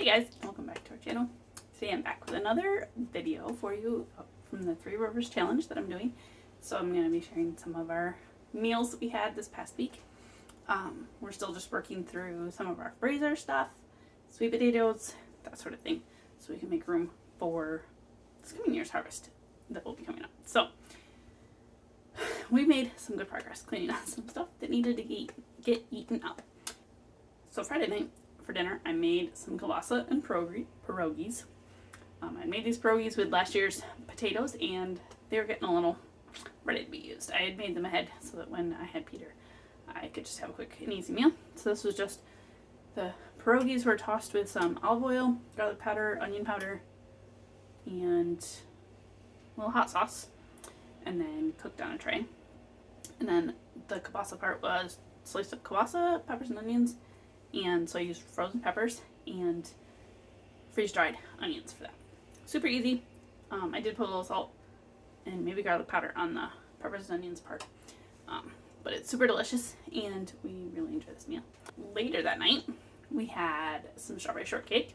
Hey guys, welcome back to our channel. Today I'm back with another video for you from the Three Rivers Challenge that I'm doing. So I'm going to be sharing some of our meals that we had this past week. We're still just working through some of our freezer stuff, sweet potatoes, that sort of thing, so we can make room for this coming year's harvest that will be coming up. So we made some good progress cleaning out some stuff that needed to get eaten up. So Friday night for dinner, I made some kielbasa and pierogies. I made these pierogies with last year's potatoes, and they were getting a little ready to be used. I had made them ahead so that when I had Peter, I could just have a quick and easy meal. So this was just, the pierogies were tossed with some olive oil, garlic powder, onion powder, and a little hot sauce, and then cooked on a tray. And then the kielbasa part was sliced up kielbasa, peppers and onions, and so I used frozen peppers and freeze-dried onions for that. Super easy. I did put a little salt and maybe garlic powder on the peppers and onions part. But it's super delicious, and we really enjoy this meal. Later that night, we had some strawberry shortcake.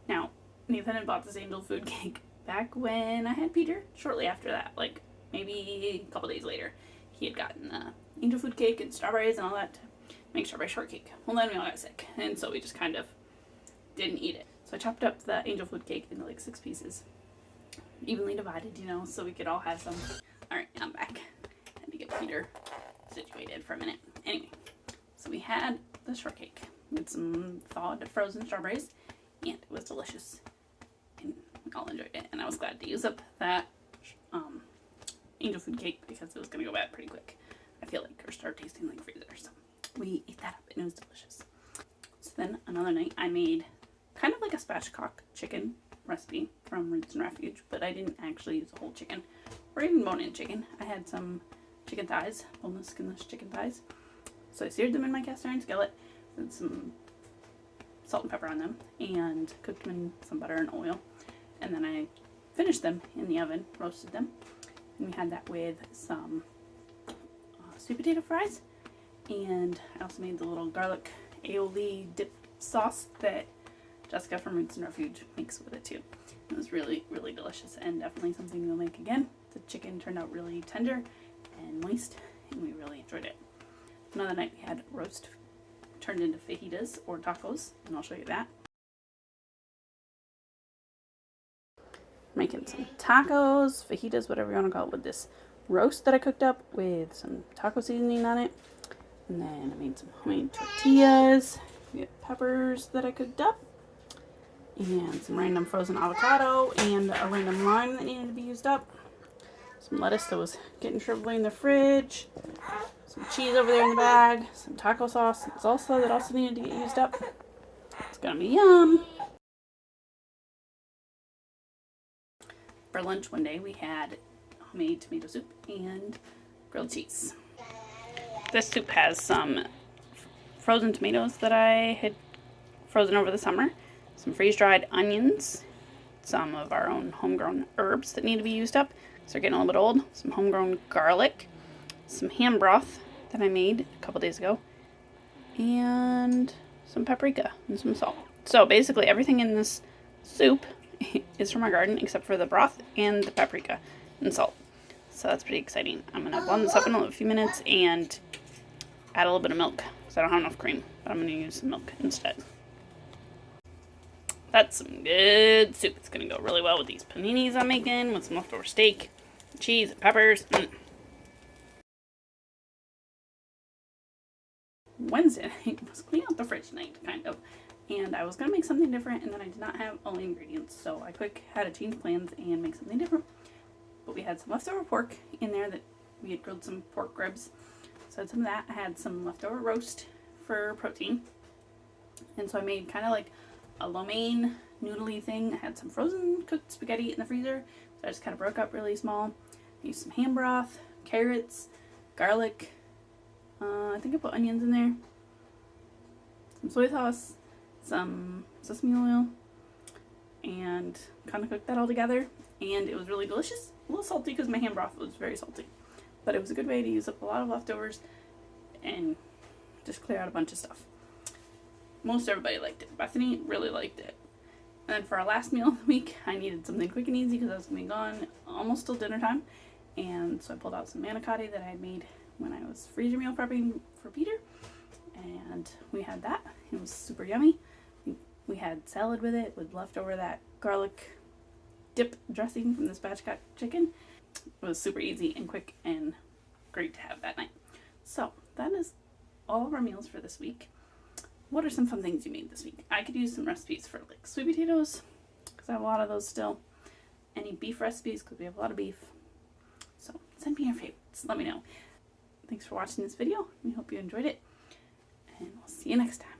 Now, Nathan had bought this angel food cake back when I had Peter. Shortly after that, like maybe a couple days later, he had gotten the angel food cake and strawberries and all that to make strawberry shortcake. Well, then we all got sick, and so we just kind of didn't eat it. So I chopped up the angel food cake into like 6 pieces, evenly divided, you know, so we could all have some. All right, I'm back. Had to get Peter situated for a minute. Anyway, so we had the shortcake with some thawed frozen strawberries, and it was delicious, and we all enjoyed it. And I was glad to use up that angel food cake because it was gonna go bad pretty quick, I feel like, or start tasting like freezer. So we ate that up, and it was delicious. So then another night I made kind of like a spatchcock chicken recipe from Roots and Refuge, but I didn't actually use a whole chicken or even bone-in chicken. I had some chicken thighs, boneless, skinless chicken thighs. So I seared them in my cast iron skillet with some salt and pepper on them and cooked them in some butter and oil. And then I finished them in the oven, roasted them, and we had that with some sweet potato fries. And I also made the little garlic aioli dip sauce that Jessica from Roots and Refuge makes with it too. It was really, really delicious, and definitely something we'll make again. The chicken turned out really tender and moist, and we really enjoyed it. Another night we had roast turned into fajitas or tacos, and I'll show you that. Making some tacos, fajitas, whatever you want to call it, with this roast that I cooked up with some taco seasoning on it. And then I made some homemade tortillas. We have peppers that I cooked up, and some random frozen avocado, and a random lime that needed to be used up. Some lettuce that was getting shriveled in the fridge. Some cheese over there in the bag. Some taco sauce and salsa that also needed to get used up. It's gonna be yum. For lunch one day we had homemade tomato soup and grilled cheese. This soup has some frozen tomatoes that I had frozen over the summer, some freeze-dried onions, some of our own homegrown herbs that need to be used up because they're getting a little bit old, some homegrown garlic, some ham broth that I made a couple days ago, and some paprika and some salt. So basically everything in this soup is from our garden except for the broth and the paprika and salt. So that's pretty exciting. I'm going to blend this up in a few minutes and add a little bit of milk because I don't have enough cream, but I'm going to use some milk instead. That's some good soup. It's going to go really well with these paninis I'm making with some leftover steak, cheese, and peppers. Wednesday night was clean out the fridge night, kind of. And I was going to make something different, and then I did not have all the ingredients. So I had to change plans and make something different. But we had some leftover pork in there that we had grilled some pork ribs. So I had some of that. I had some leftover roast for protein. And so I made kind of like a lo mein noodly thing. I had some frozen cooked spaghetti in the freezer. So I just kind of broke up really small. I used some ham broth, carrots, garlic. I think I put onions in there. Some soy sauce, some sesame oil, and kind of cooked that all together. And it was really delicious. A little salty because my ham broth was very salty. But it was a good way to use up a lot of leftovers and just clear out a bunch of stuff. Most everybody liked it. Bethany really liked it. And then for our last meal of the week, I needed something quick and easy because I was going to be gone almost till dinner time. And so I pulled out some manicotti that I had made when I was freezer meal prepping for Peter. And we had that. It was super yummy. We had salad with it with leftover that garlic dip dressing from the spatchcock chicken. It was super easy and quick and great to have that night. So that is all of our meals for this week. What are some fun things you made this week? I could use some recipes for like sweet potatoes because I have a lot of those still. Any beef recipes because we have a lot of beef. So send me your favorites. Let me know. Thanks for watching this video. We hope you enjoyed it. And we'll see you next time.